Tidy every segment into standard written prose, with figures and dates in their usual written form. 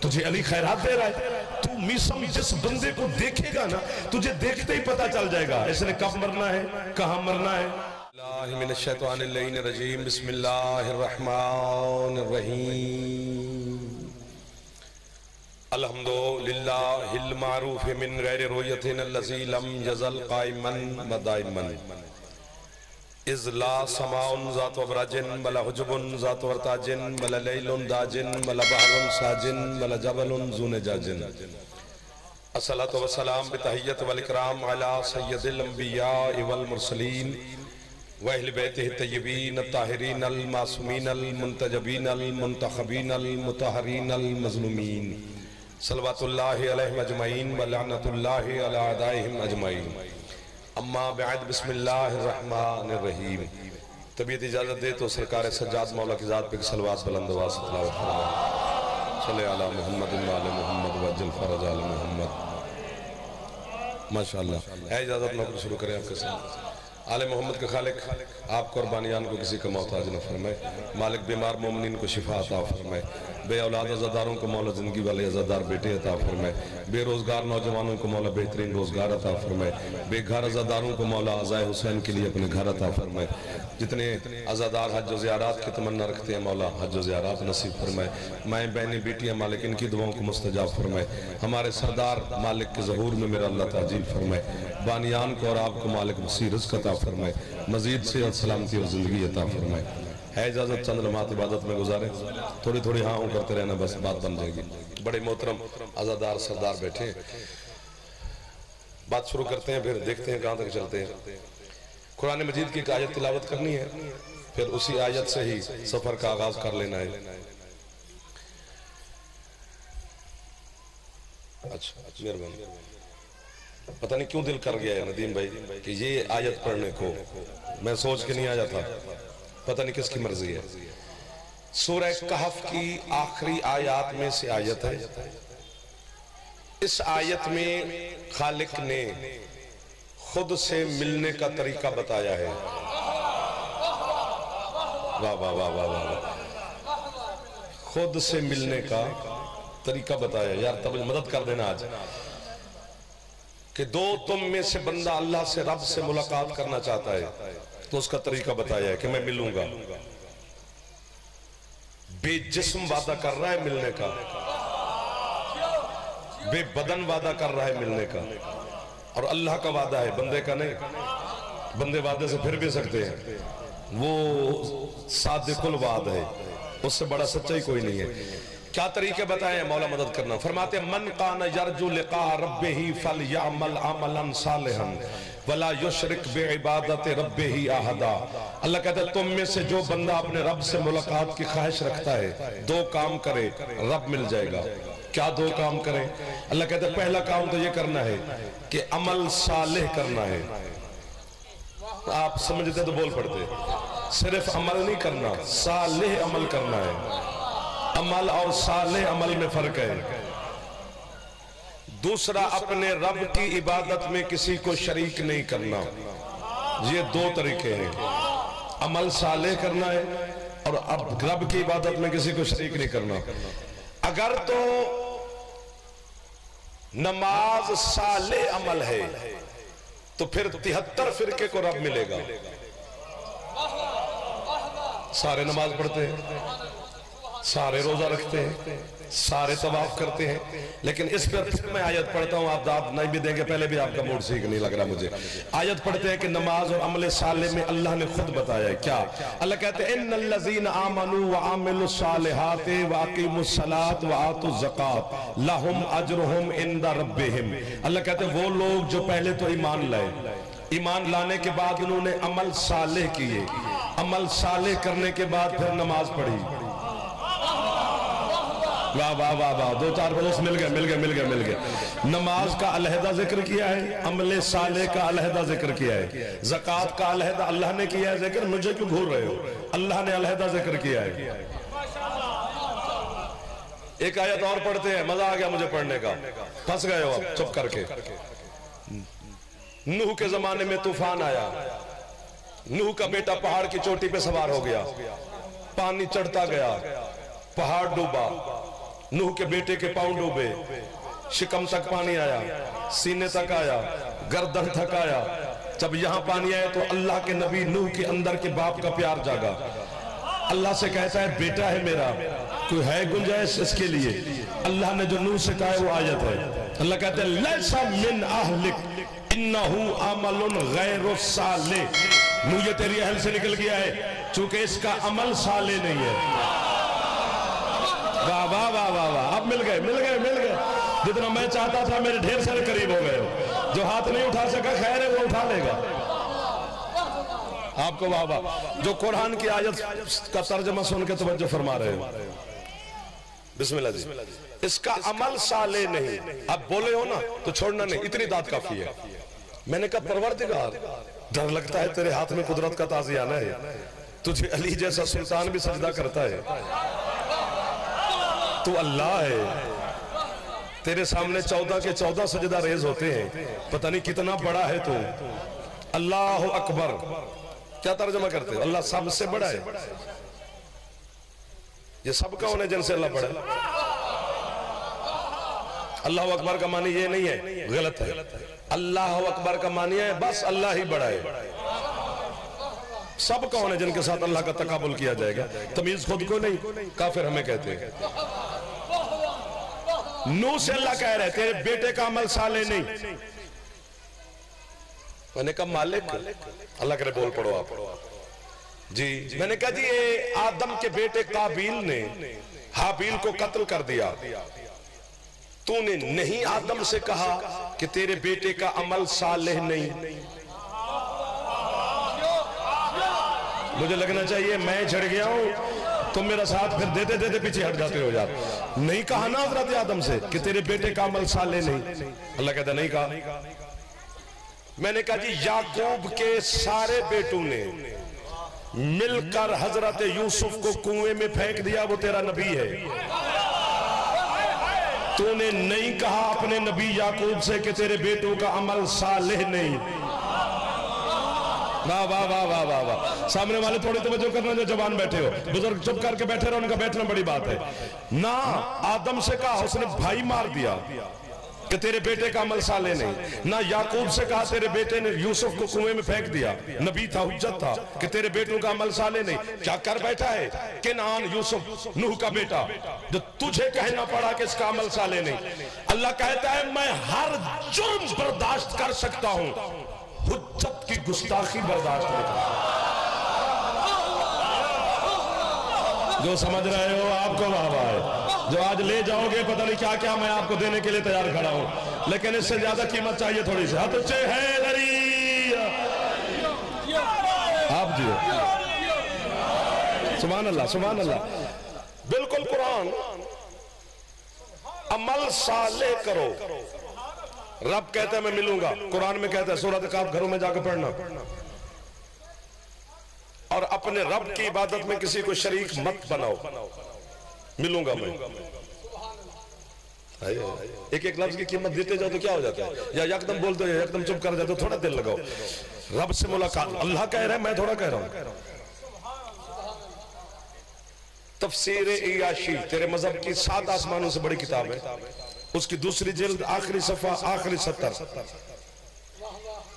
तुझे अली खैरात दे रहा है। तू मिसम जिस बंदे को देखेगा ना, तुझे देखते ही पता चल जाएगा इसने कब मरना है, कहां मरना है। रजीम बिस्मिल्लाहिर्रहमानिर्रहीम अल्हम्दुलिल्लाहिल मारूफ मिन गैरि रुयतिन अल्लज़ी लम यज़ल क़ाइमन व दाइमन इज़ला समाउन ज़ातु अबराजिन वला हुजुबुन ज़ातु वर्ताजिन वला लैलुन दाजिन वला बहरुन साजिन वला जबलुन ज़ुन जाजिन अस्सलातु वस्सलाम बितहिय्यत वल इकराम अला सय्यदिल अंबिया वल मुरसलीन व अहले बैतिहि तय्यबीन अत्ताहिरीन अल मासूमीन अल मुंतजबीन अल मुंतखबीन अल मुतहहरीन अल मज़लूमीन सल्लल्लाहु अलैहि अजमईन व लअनतुल्लाहि अला अदाइहिम अजमईन। अम्मा बाद बिस्मिल्लाहिर्रहमानिर्रहीम। तबीयत इजाजत दे तो सरकार सज्जाद मौला की जात पे सलवात बुलंद आवाज़ से तिलावत फरमाएं। सल्ले अला मुहम्मद व आले मुहम्मद वज्जल फरज आल मुहम्मद। माशाअल्लाह। है इजाजत नौकरी शुरू करें आपके साथ। आले मोहम्मद के खालिक आप कुर्बानियान को किसी का मोहताज न फरमाए। मालिक बीमार मोमिनीन को शिफा अता फरमाए। बे औलाद अज़ादारों को मौला ज़िंदगी वाले अज़ादार बेटे अता फरमाए। बेरोज़गार नौजवानों को मौला बेहतरीन रोज़गार अता फरमाए। बेघर अज़ादारों को मौला अज़ाए हुसैन के लिए अपने घर अता फरमाए। जितने अज़ादार हज व ज़ियारत की तमन्ना रखते हैं मौला हज व ज़ियारत नसीब फरमाए। माएँ बहनें बेटियाँ मालिक इनकी दुआओं को मुस्तजाब फरमाए। हमारे सरदार मालिक के ज़हूर में मेरा अल्लाह ताजील फरमाए। बानियान को और आपको मालिक वसी रिज़्क़ अता फरमाए। मज़ीद सेहत सलामती और ज़िंदगी अता फरमाए। है इजाज़त चंद लम्हात इबादत में गुजारे। थोड़ी थोड़ी हाँ हूँ करते रहना, बस बात बन जाएगी। बड़े मोहतरम आज़ादार सरदार बैठे हैं, बात शुरू करते हैं, फिर देखते हैं कहाँ तक चलते हैं। कुरान मजीद की एक आयत तिलावत करनी है, फिर उसी आयत से ही सफ़र का आगाज कर लेना है। अच्छा, मेहरबानी। पता नहीं क्यों दिल कर गया है नदीम भाई कि ये आयत पढ़ने को, मैं सोच के नहीं आया था, पता नहीं किसकी मर्जी है। सूरह कहफ की आखिरी आयत में से आयत है। इस आयत में खालिक ने खुद से मिलने का तरीका बताया है। वाह वाह वाह वाह वाह। खुद से मिलने का तरीका बताया। यार तब मदद कर देना आज कि दो तुम में से बंदा अल्लाह से रब से मुलाकात करना चाहता है तो उसका तरीका बताया है कि मैं मिलूंगा। बेजिस्म वादा कर रहा है मिलने का, बेबदन वादा कर रहा है मिलने का, और अल्लाह का वादा है, बंदे का नहीं। बंदे वादे से फिर भी सकते हैं, वो सादिकुल वाद है, उससे बड़ा सच्चाई कोई नहीं है। क्या तरीके बताए मौला मदद करना। फरमाते मन कान यरजू लिका रब्बिही फलयअमल अमलन सालिहन वला युशरिक बिइबादत रब्बिही अहदा। अल्लाह कहता है तुम में से जो बंदा अपने रब से मुलाकात की ख्वाहिश रखता है, दो काम करे, रब मिल जाएगा। क्या दो काम करे? अल्लाह कहता है पहला काम तो ये करना है कि अमल सालेह करना है। आप समझते तो बोल पड़ते, सिर्फ अमल नहीं करना, सालेह अमल करना है। अमल और साले अमल में फर्क है। दूसरा, अपने रब की इबादत में किसी को शरीक नहीं करना। ये दो तरीके हैं, अमल साले करना है और अब रब की इबादत में किसी को शरीक नहीं करना। अगर तो नमाज साले अमल है तो फिर 73 फिरके को रब मिलेगा। सारे नमाज पढ़ते हैं, सारे रोजा रखते हैं, सारे तवाफ करते हैं, लेकिन इस पर फिर मैं आयत पढ़ता हूँ। आप दाद नहीं भी देंगे, पहले भी आपका मूड ठीक नहीं लग रहा मुझे। आयत पढ़ते हैं कि नमाज और अमले साले में अल्लाह ने खुद बताया है। क्या? अल्लाह कहते हैं इन्नल्लज़ीना आमनू व आमिलुस सालिहाति व अकीमुस सलात व आतुज़ ज़कात लहुम अजरुहुम इंदा रब्बिहिम। अल्लाह कहते हैं वो लोग जो पहले तो ईमान लाए, ईमान लाने के बाद उन्होंने अमल सालेह किए, अमल सालेह करने के बाद फिर नमाज पढ़ी। वाह वाह वाह वाह। दो चार बरस मिल गए मिल गए मिल गए मिल गए। नमाज का अलहदा जिक्र किया है, अमले साले का अलहदा जिक्र किया है, ज़कात का अलहदा अल्लाह ने किया है जिक्र। मुझे क्यों भूल रहे हो? अल्लाह ने अलहदा जिक्र किया है। एक आयत और पढ़ते हैं, मजा आ गया मुझे पढ़ने का। फंस गए हो अब चुप करके। नूह के जमाने में तूफान आया, नूह का बेटा पहाड़ की चोटी पे सवार हो गया, पानी चढ़ता गया, पहाड़ डूबा, नूह के बेटे के पांव डूबे, शिकम तक पानी आया, सीने तक आया, गर्दन तक आया। जब यहां पानी आया तो अल्लाह के नबी नूह के अंदर के बाप का प्यार जागा। अल्लाह से कहता है बेटा है मेरा, कोई है गुंजाइश इसके लिए? अल्लाह ने जो नूह से कहा है वो आयत है। अल्लाह कहते हैं लैसा मिन अहलिक इन्नहु अमलुन गैरु सालिह। नूह ये तेरी अहल से निकल गया है चूंकि इसका अमल साले नहीं है। वाह वाह वाह वाह वाह, अब मिल गए मिल गए मिल गए। जितना मैं चाहता था मेरे ढेर सारे करीब हो गए। जो हाथ नहीं उठा सका खैर है वो उठा लेगा। आपको वाह वाह। जो कुरान की आयत का तर्जमा सुन के तवज्जो फरमा रहे हो, बिस्मिल्लाह जी। इसका अमल साले नहीं। अब बोले हो ना तो छोड़ना नहीं, इतनी दाद काफी है। मैंने कहा परवरदिगार, डर लगता है तेरे हाथ में कुदरत का ताज़ियाना है। तुझे अली जैसा सुल्तान भी सजदा करता है। तू अल्लाह है, तेरे सामने 14 के 14 सजदा रेज होते हैं। पता नहीं कितना बड़ा है तू। अल्लाह अकबर क्या तर्जमा करते हो? अल्लाह सबसे बड़ा है। ये सब कौन है जिनसे अल्लाह बड़ा है? अल्लाह अकबर का मानी ये नहीं है, गलत है। अल्लाह अकबर का मानी है बस अल्लाह ही बड़ा है। सब कौन है जिनके साथ अल्लाह का तकाबुल किया जाएगा? तमीज खुद को नहीं, काफिर हमें कहते हैं। नूह से अल्लाह कह रहे तेरे बेटे का अमल साले नहीं। मैंने कहा मालिक, अल्लाह करे बोल पड़ो आप जी। मैंने कहा जी ये आदम के बेटे काबिल ने हाबिल को कत्ल कर दिया, तूने नहीं आदम से कहा कि तेरे बेटे का अमल सालेह नहीं? मुझे लगना चाहिए मैं झड़ गया हूं, तुम मेरा साथ फिर देते देते पीछे हट जाते हो यार। नहीं कहा ना हजरत आदम से कि तेरे बेटे का अमल साले नहीं? अल्लाह कहता नहीं कहा। मैंने कहा जी याकूब के सारे बेटों ने मिलकर हजरत यूसुफ को कुएं में फेंक दिया, वो तेरा नबी है। तूने नहीं कहा अपने नबी याकूब से कि तेरे बेटों का अमल सालेह नहीं। वाह वाह वाह वाह वाह वाह। सामने वाले थोड़ी तवज्जो करना जो जवान बैठे हो, बुजुर्ग चुप करके बैठे रहो, उनका बैठना बड़ी बात है ना। आदम से कहा, उसने भाई मार दिया कि तेरे बेटे का अमल साले नहीं। ना याकूब से कहा तेरे बेटे ने यूसुफ को कुएं में फेंक दिया, नबी था, हुज्जत था, कि तेरे बेटों का अमल साले नहीं। क्या कर बैठा है केनान यूसुफ नूह का बेटा, जो तुझे कहना पड़ा कि इसका अमल साले नहीं। अल्लाह कहता है मैं हर जुर्म बर्दाश्त कर सकता हूं, हुज्जत की गुस्ताखी बर्दाश्त नहीं कर। जो समझ रहे हो आपको वाह वाह है। जो आज ले जाओगे पता नहीं क्या क्या मैं आपको देने के लिए तैयार खड़ा हूं, लेकिन इससे ज्यादा कीमत चाहिए थोड़ी सी। हाथ ऊंचे हैदरी आप जी, सुभान अल्लाह सुभान अल्लाह। बिल्कुल कुरान अमल साले करो। रब कहता है मैं मिलूंगा, कुरान में कहता है सूरत काफ घरों में जाकर पढ़ना। और अपने रब की इबादत में किसी को शरीक मत बनाओ, मिलूंगा मैं। एक एक लफ्ज की कीमत देते जाओ तो क्या हो जाता है, या एकदम बोलते हो एकदम चुप कर जाते हो, थोड़ा दिल लगाओ। रब से मुलाकात, अल्लाह कह रहा है मैं थोड़ा कह रहा हूं। तफसीर इयाशी तेरे मजहब की 7 आसमानों से बड़ी किताब है, उसकी दूसरी जिल्द आखिरी सफा आखिरी 70।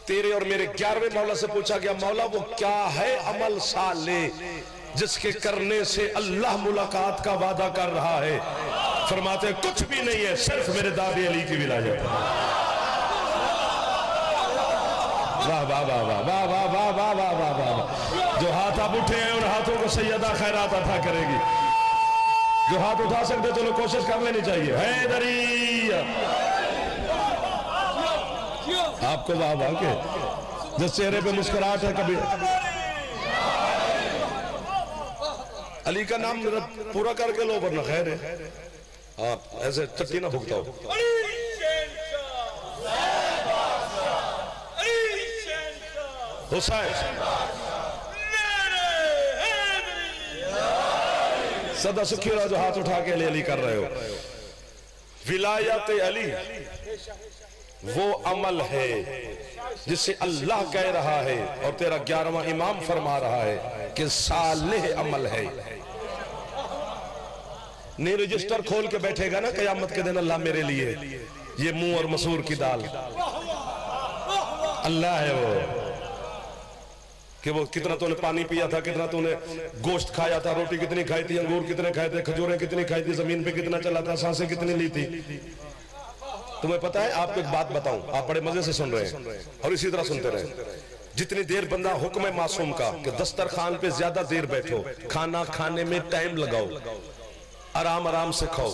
तेरे और मेरे 11वें मौला से पूछा गया मौला वो क्या है अमल साले जिसके करने से अल्लाह मुलाकात का वादा कर रहा है? फरमाते कुछ भी नहीं है, सिर्फ मेरे दादी अली की विलायत। वाह वाह वाह वाह वाह वाह वाह वाह वाह वाह वाह। जो हाथ आप उठे हैं उन हाथों को सैयदा खैरात अता करेगी। जो हाथ उठा सकते चलो कोशिश कर लेनी चाहिए। हैदरी आपको वाह वाह के जिस चेहरे पे मुस्कुराहट है, कभी अली का नाम पूरा करके लो वरना खैर है। आप ऐसे चट्टी ना भुगताओ। हुसैन सदा सुखी रहो जो हाथ उठा के अली कर रहे हो। विलायत अली वो अमल है जिसे अल्लाह कह रहा है और तेरा 11वां इमाम फरमा रहा है कि सालेह अमल है। नहीं रजिस्टर खोल के बैठेगा ना कयामत के दिन, अल्लाह मेरे लिए ये मुंह और मसूर की दाल, अल्लाह है वो कि वो कितना तूने पानी पिया था, कितना तूने गोश्त खाया था, रोटी कितनी खाई थी, अंगूर कितने खाए थे, खजूरें कितनी खाई थी, जमीन पे कितना चला था, सांसें कितनी ली थी। तुम्हें पता है, आपको एक बात बताऊं, आप बड़े मजे से सुन रहे हैं और इसी तरह सुनते रहे। जितनी देर बंदा, हुक्म है मासूम का कि दस्तरखान पे ज्यादा देर बैठो, खाना खाने में टाइम लगाओ, आराम आराम से खाओ।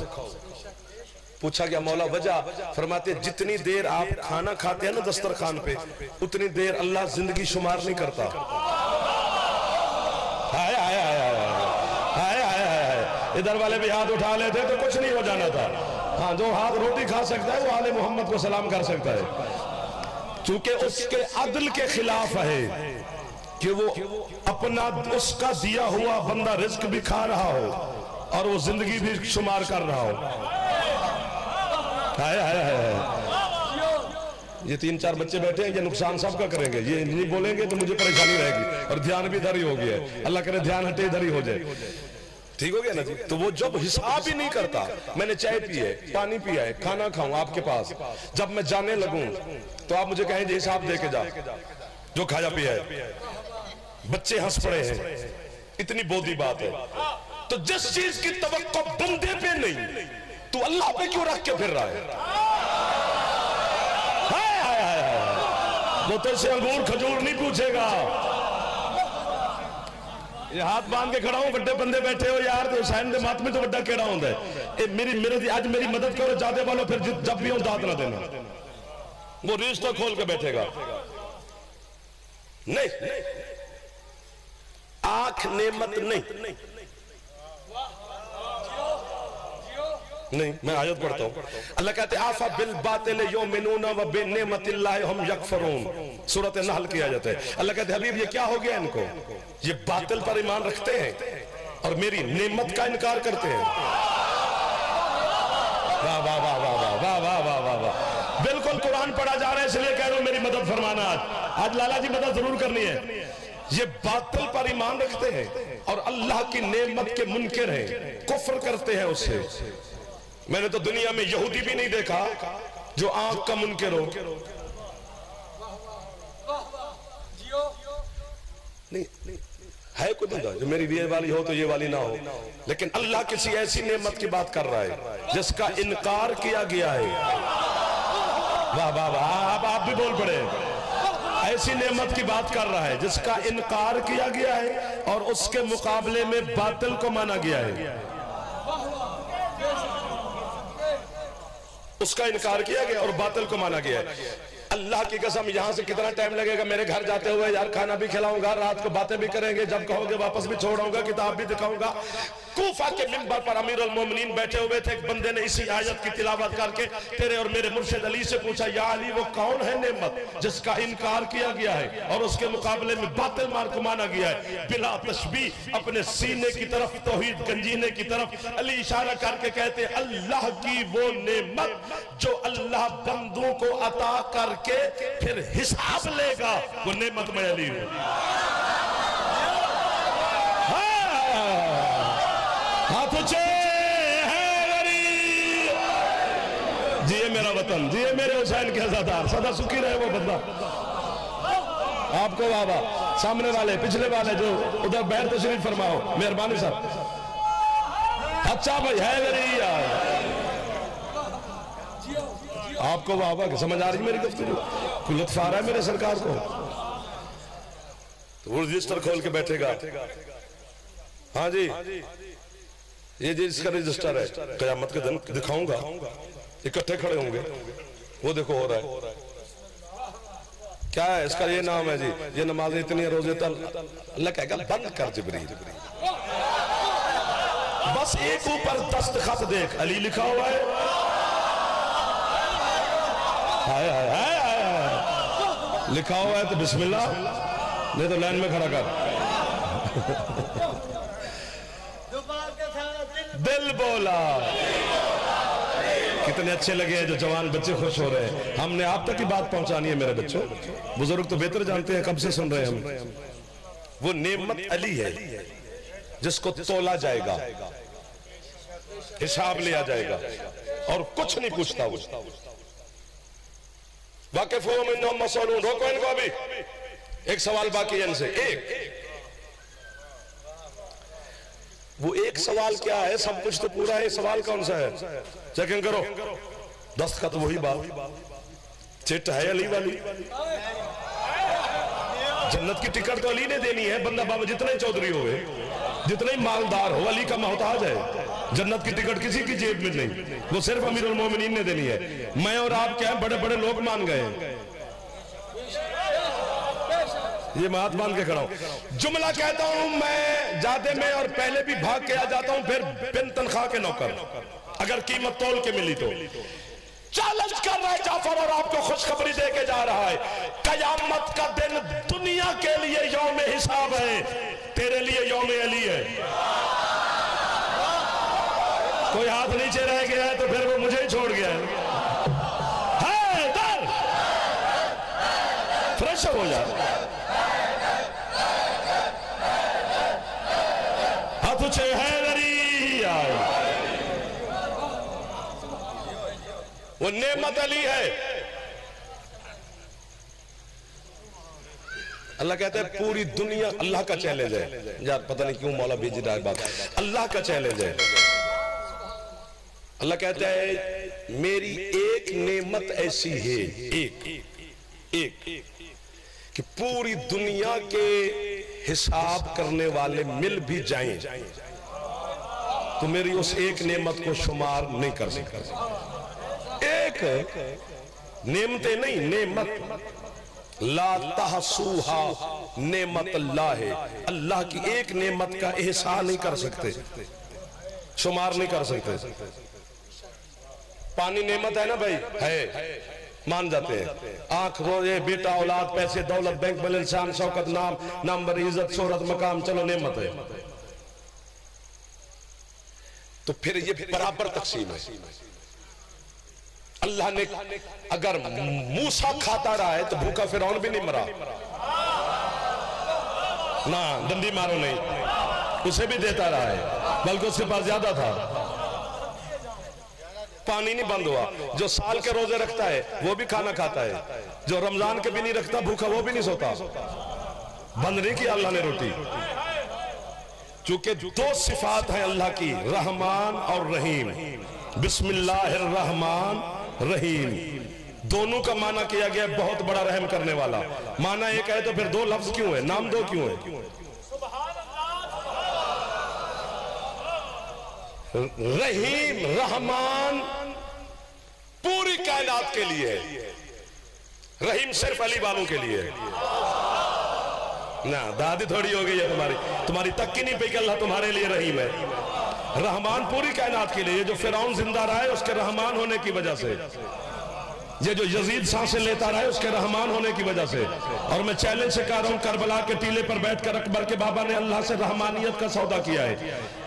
पूछा गया मौला वजह, फरमाते जितनी देर आप खाना खाते हैं ना दस्तरखान पे, उतनी देर अल्लाह जिंदगी शुमार नहीं करता। हाय हाय हाय हाय हाय हाय, इधर वाले भी हाथ उठा लेते तो कुछ नहीं हो जाना था। हाँ, जो हाथ रोटी खा सकता है वो आले मोहम्मद को सलाम कर सकता है, चूंकि उसके अदल के खिलाफ है कि वो अपना उसका दिया हुआ बंदा रिस्क भी खा रहा हो और वो जिंदगी भी शुमार कर रहा हो। हाय हाय हाय, ये 3-4 बच्चे बैठे हैं, ये नुकसान सबका करेंगे, ये नहीं बोलेंगे तो मुझे परेशानी रहेगी और ध्यान भी इधर ही हो गया। अल्लाह करे ध्यान हटे इधर ही हो जाए, ठीक हो गया ना जी। तो वो जब हिसाब ही नहीं करता, मैंने चाय पी है, पानी पिया है, खाना खाऊं आपके पास, जब मैं जाने लगूं तो आप मुझे कहें हिसाब दे के जा जो खाया पिया है। बच्चे हंस पड़े हैं, इतनी बोधी बात है। तो जिस चीज की तवक्को बंदे पे नहीं, तू अल्लाह पे क्यों रख के फिर रहा है? हाय हाय हाय, वो तुझसे अंगूर खजूर नहीं पूछेगा। ये हाथ बांध के खड़ा हूं, बड़े बंदे बैठे हो यार, तो हुसैन दे मातमे तो बड़ा केड़ा होता है। मेरी आज मेरी मदद करो, जाते वालों, फिर जब भी हो दाद ना देना। वो रिश्ता खोल के बैठेगा। नहीं, आंख नेमत नहीं, नहीं, मैं आयत पढ़ता हूं। अल्लाह कहते आफा बिल बातिल युमिनूना व बिनिमतिल्लाहि हम यकफरून, सूरत नहल की आयत है। अल्लाह कहते हबीब ये क्या हो गया इनको, ये बातिल पर ईमान रखते हैं और मेरी नेमत का इनकार करते हैं। वाह वाह वाह वाह वाह वाह वाह वाह वाह वाह, बिल्कुल कुरान पढ़ा जा रहा है, इसलिए कह रहा हूं मेरी मदद फरमाना। आज लाला जी मदद जरूर करनी है। ये बातिल पर ईमान रखते हैं और अल्लाह की नेमत के मुनकिर हैं, कुफ्र करते हैं उससे। मैंने तो दुनिया में यहूदी भी नहीं देखा जो आंख का मुनकिर हो। नहीं है कोई बंदा जो मेरी ये वाली हो तो ये वाली ना हो, लेकिन अल्लाह किसी ऐसी नेमत की बात कर रहा है जिसका इनकार किया गया है। वाह वाह वाह, आप भी बोल पड़े। ऐसी नेमत की बात कर रहा है जिसका इनकार किया गया है और उसके मुकाबले में बातिल को माना गया है। उसका इनकार किया गया और बातिल को माना गया है। अल्लाह की कसम, यहां से कितना टाइम लगेगा मेरे घर जाते हुए यार, खाना भी खिलाऊंगा, रात को बातें भी करेंगे, जब कहोगे वापस भी छोड़ाऊंगा, किताब भी दिखाऊंगा। कूफा के मिंबर पर अमीर अल मोमिनीन बैठे हुए थे, एक बंदे ने इसी आयत की तिलावत करके तेरे और मेरे मुर्शिद अली से पूछा, या अली वो कौन है नेमत जिसका इनकार किया गया है और उसके मुकाबले में बातिल मार को माना गया है? बिला तशबीह अपने सीने की तरफ, तौहीद गंजीने की तरफ अली इशारा करके कहते, अल्लाह की वो नेमत जो अल्लाह बंदों को अता करके फिर हिसाब लेगा, वो नेमत में अली है। हाथ ऊंचे हैं गरीब, जिए मेरा वतन, जिए मेरे हुसैन के अज़ादार, सदा सुखी रहे वो बंदा। आपको बाबा सामने वाले पिछले वाले जो उधर बैठ तशरीफ फरमाओ, मेहरबानी साहब। अच्छा भाई है गरीब यार, आपको बाबा की समझ आ रही मेरी गुफ्तगू, लुत्फ आ रहा है मेरे सरकार को। तो वो रजिस्टर खोल के बैठेगा। हाँ जी, ये जिसका रजिस्टर है, क़यामत के दिन दिखाऊंगा, इकट्ठे खड़े होंगे, वो देखो हो रहा है क्या है, इसका ये नाम है जी, ये नमाज इतनी है, रोजे तल। अल्लाह कहेगा बंद कर जिब्रील, बस एक ऊपर दस्तखत देख, अली लिखा हुआ है। हाय हाय हाय हाय, लिखा हुआ है तो बिस्मिल्लाह, नहीं तो लाइन में खड़ा कर। दिल बोला, कितने अच्छे लगे हैं जो जवान बच्चे खुश हो रहे हैं। हमने आप तक की बात पहुंचानी है मेरे बच्चों, बुजुर्ग तो बेहतर जानते हैं, कब से सुन रहे हैं हम। वो नेमत अली है जिसको तोला जाएगा। हिसाब लिया जाएगा और कुछ नहीं पूछता वो। वाकिफ हो मिन्हुम मसऊलून, रोको इनको अभी, एक सवाल बाकी है इनसे। एक वो एक सवाल क्या है, सब कुछ तो पूरा है, सवाल कौन सा है? चेकिंग करो, दस्तखत तो वही बात, चिट है अली वाली, जन्नत की टिकट तो अली ने देनी है। बंदा बाबा जितने चौधरी हो, जितने ही मालदार हो, अली का मोहताज है। जन्नत की टिकट किसी की जेब में नहीं, वो सिर्फ अमीरुल मोमिनीन ने देनी है। मैं और आप क्या है, बड़े बड़े लोग मान गए, ये मैं हाथ मान के खड़ा हूं। जुमला कहता हूं मैं जादे में, और पहले भी भाग के आ जाता हूं, फिर बिन तनख्वाह के नौकर, अगर कीमत तोल के मिली तो। चैलेंज कर रहा है जाफर और आपको खुशखबरी दे के जा रहा है, कयामत का दिन दुनिया के लिए यौम हिसाब है, तेरे लिए यौम अली है। कोई हाथ नीचे रह गया है तो फिर वो मुझे ही छोड़ गया है। दर फ्रेश हो जा, तुझे हैदरी आए, वो नेमत अली है। अल्लाह कहता है पूरी दुनिया, अल्लाह का चैलेंज है यार, पता नहीं क्यों मौला भेज रहा है बात, अल्लाह का चैलेंज है। अल्लाह कहता है मेरी एक नेमत ऐसी है, एक कि पूरी दुनिया के हिसाब करने वाले मिल भी जाएं तो मेरी उस एक नेमत को शुमार नहीं कर सकते। एक नेमतें नहीं, नेमत ला तहसूहा नेमत अल्लाह है, अल्लाह की एक नेमत का एहसान नहीं कर सकते, शुमार नहीं कर सकते। पानी नेमत है ना भाई, है, मान जाते हैं। आंख रोजे, बेटा, औलाद, पैसे, दौलत, बैंक बैलेंस, शान शौकत, नाम, नंबर, इज्जत, शोहरत, मकाम, चलो नेमत है। तो फिर ये बराबर तकसीम है। अल्लाह ने अगर मूसा खाता रहा है तो भूखा फिरौन भी नहीं मरा ना, डंडी मारो नहीं, उसे भी देता रहा है, बल्कि उसके पास ज्यादा था। पानी नहीं बंद हुआ, जो साल के रोजे रखता है वो भी खाना खाता है, जो रमजान के भी नहीं रखता भूखा वो भी नहीं सोता, बंद नहीं किया अल्लाह ने रोटी। चूंकि दो सिफात है अल्लाह की, रहमान और रहीम, बिस्मिल्लाहिर्रहमान रहीम, दोनों का माना किया गया बहुत बड़ा रहम करने वाला। माना एक है तो फिर दो लफ्ज क्यों है, नाम दो क्यों है? रहीम रहमान पूरी कायनात के लिए है, रहीम सिर्फ अली वालों के लिए है ना। दादी थोड़ी हो गई है तुम्हारी तक की नहीं पई कि अल्लाह तुम्हारे लिए रहीम है। रहमान पूरी कायनात के लिए। जो फिरौन जिंदा रहा है उसके रहमान होने की वजह से, ये जो यजीद सांसें लेता रहा है उसके रहमान होने की वजह से। और मैं चैलेंज से कह रहा हूं, करबला के टीले पर बैठकर अकबर के बाबा ने अल्लाह से रहमानियत का सौदा किया है,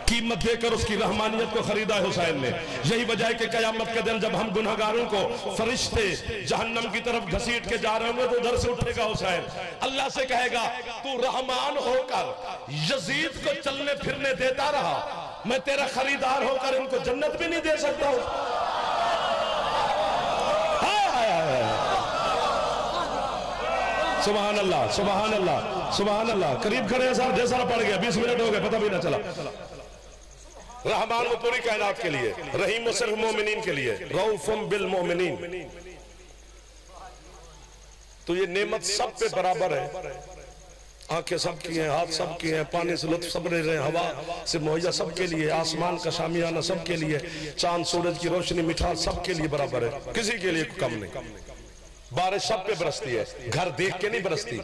कीमत देकर उसकी रहमानियत को खरीदा है हुसैन ने। यही वजह है कि कयामत के दिन जब हम गुनहगारों को फरिश्ते जहन्नम की तरफ घसीट के जा रहे होंगे तो उधर से उठेगा हुसैन, अल्लाह से कहेगा तू रहमान होकर यजीद को चलने फिरने देता रहा, मैं तेरा खरीदार होकर इनको जन्नत भी नहीं दे सकता हूं। सुभान अल्लाह, सुभान अल्लाह, सुभान अल्लाह। करीब खड़े हैं साहब, जैसा पड़ गया, 20 मिनट हो गए, पता भी ना चला। रहमान वो पूरी कायनात के लिए, रहीम वो सिर्फ मोमिनीन के लिए, रऊफुम बिल मोमिनीन। तो ये नेमत सब पे बराबर है, आंखें सबकी हैं, हाथ सबकी हैं, पानी से लुत्फ सब ले रहे हैं, हवा से मुहैया सबके लिए, आसमान का शामियाना सबके लिए, चांद सूरज की रोशनी मिठास सबके लिए बराबर है, किसी के लिए कम नहीं। बारिश सब पे बरसती है, घर देख के नहीं बरसती।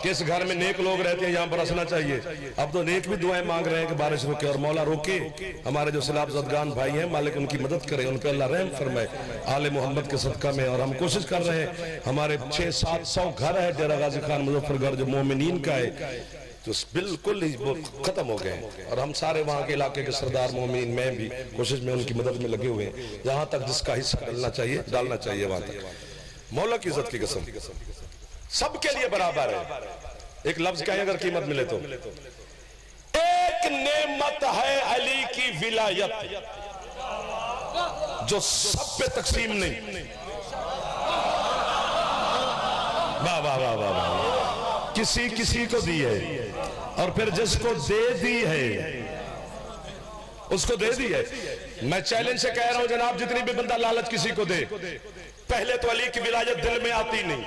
किस घर में नेक लोग रहते हैं यहां बरसना चाहिए। अब तो नेक भी दुआएं मांग रहे हैं कि बारिश रुके, और मौला रोके। हमारे जो सैलाब ज़दगान भाई हैं, मालिक उनकी मदद करे, उन पे अल्लाह रहम फरमाए आले मोहम्मद के सदका में। और हम कोशिश कर रहे हैं, हमारे 600-700 घर है डेरा गाजी खान मुजफ्फरगढ़ जो मोमिनीन का है, तो बिल्कुल ही वो खत्म हो गए। और हम सारे वहां के इलाके के सरदार मोमिन, मैं भी कोशिश में उनकी मदद में लगे हुए हैं। जहां तक जिसका हिस्सा डालना चाहिए वहां तक। मौला की इज्जत की कसम, सबके लिए बराबर है। एक लफ्ज क्या है, अगर कीमत मिले तो एक एक नेमत है अली की विलायत, जो सब पे तकसीम नहीं। वाह वाह वाह वाह वाह, किसी किसी को दी है और फिर जिसको दे दी है उसको दे दी है। मैं चैलेंज से कह रहा हूं जनाब, जितनी भी बंदा लालच किसी को दे, पहले तो अली की विलायत दिल में आती नहीं,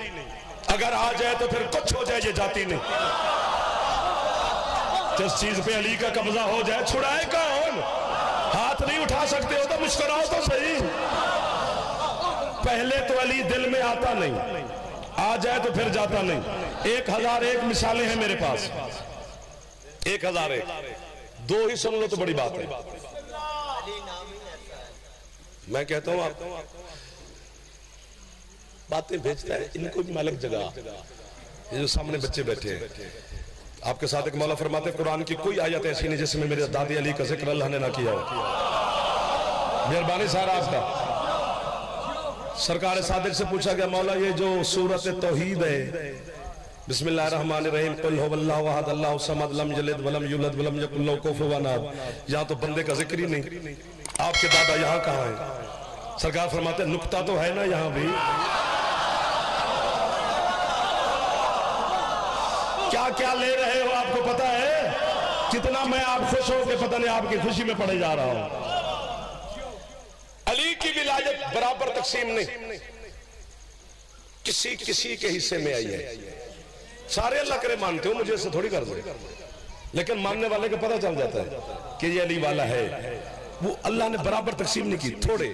अगर आ जाए तो फिर कुछ हो जाए ये जाती नहीं। जिस चीज पे अली का कब्जा हो जाए, छुड़ाए कौन? हाथ नहीं उठा सकते हो तो मुस्कुराओ तो सही। पहले तो अली दिल में आता नहीं, आ जाए तो फिर जाता नहीं। 1001 मिसालें हैं मेरे पास, 1001, दो ही सुन लो तो बड़ी बात है। मैं कहता हूं आप बातें भेजता है, इनको भी मालिक जगह। ये जो सामने बच्चे बैठे हैं, आपके साथ एक मौला फरमाते, कुरान की कोई आयत ऐसी नहीं जिसमें मेरे दादी अली का जिक्र अल्लाह ने ना किया हो। मेहरबानी सारा आपका। सरकार सादिक से पूछा गया, मौला ये जो सूरत तौहीद है, बिस्मिल्लाहिर्रहमानिर्रहीम, कुल हुवल्लाहु अहद अल्लाहु समद लम यलिद वलम यूलद वलम यकुल लहू कुफुवन अहद, यहां तो बंदे का जिक्र ही नहीं। आपके दादा यहां कहां है? सरकार फरमाते नुक्ता तो है ना यहां भी। क्या क्या ले रहे हो आपको पता है? कितना मैं आप खुश हो के पता नहीं आपकी खुशी में पड़े जा रहा हूं। अली की विलायत बराबर तकसीम नहीं, किसी किसी के हिस्से में आई है। सारे अल्लाह करे मानते हो, मुझे इससे थोड़ी कर दो, लेकिन मानने वाले को पता चल जाता है कि ये अली वाला है। वो अल्लाह ने बराबर तकसीम नहीं की, थोड़े।